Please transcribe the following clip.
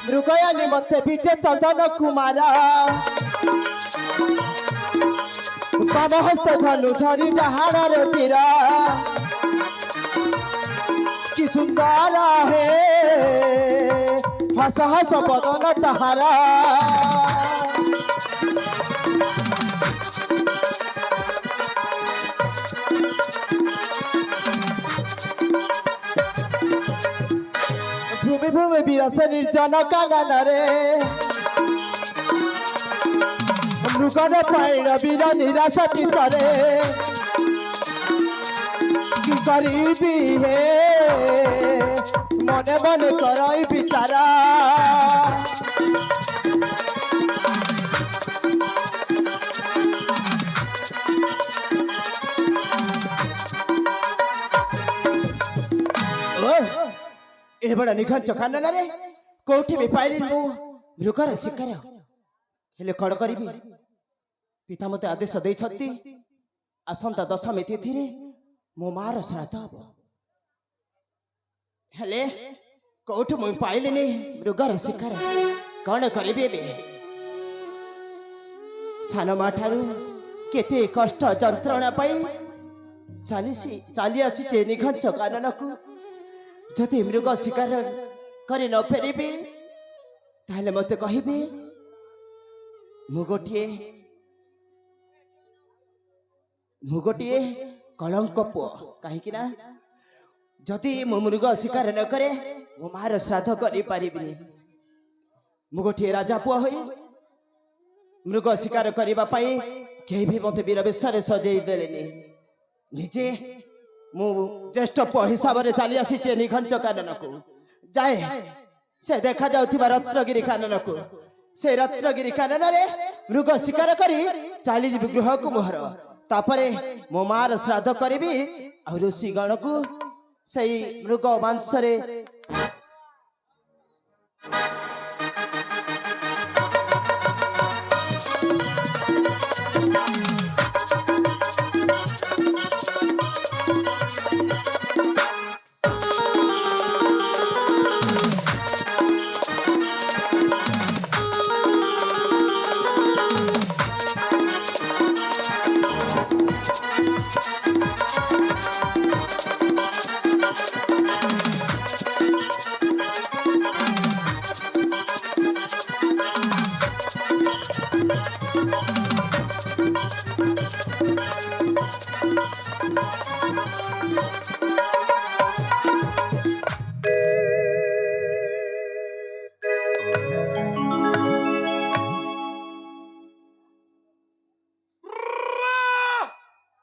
मृगयानी मते बीजे चंदन कुमारा बाम हस्त धनु धरी डहाड़ तीरा कि सुंदर है हस हस बदन तहारा भूमि भूमि विरस निर्जन कानन रे मृगन पाइण वीर निराश चित्तरे कि करीबी हे मने मने करई विचारा ए बड़ा निखन चखान रे कोठी भी पाइली मु मृगर शिकार हेले कड़ करिबी पिता मते आदेश देई छथि आसंता दशमी तिथि रे मो मार श्राद्ध हबो हेले कोठ मु पाइली नि मृगर शिकार कण करिबी बे सान माठारु केते कष्ट जंत्रणा पाई चाली आसी चे निखन चकानन को जदि मृग शिकार करी न फेरिबी ताहले मते कहिबे मु गोटिए कलंक पुओ कहीं ना जदि मु मृग शिकार न करे मो मार श्राद्ध करि पारिबिनी मु गोटिए राजा पुओ होई मृग शिकार करबा पई केही भी मते वीर बेशरे सजेई देलेनी निजे मु ज्येष्ठ पुओ हिसाब रे चली आसी चे निखंच कानन को जाए से देखा जाउथिबा रत्नगिरी कानन को से रत्नगिरी कानन रे मृग शिकार करी चली जी गृह को मोहर तापरे मो मार श्राद्ध करिबी आ ऋषि गण को सही मृग मांस रे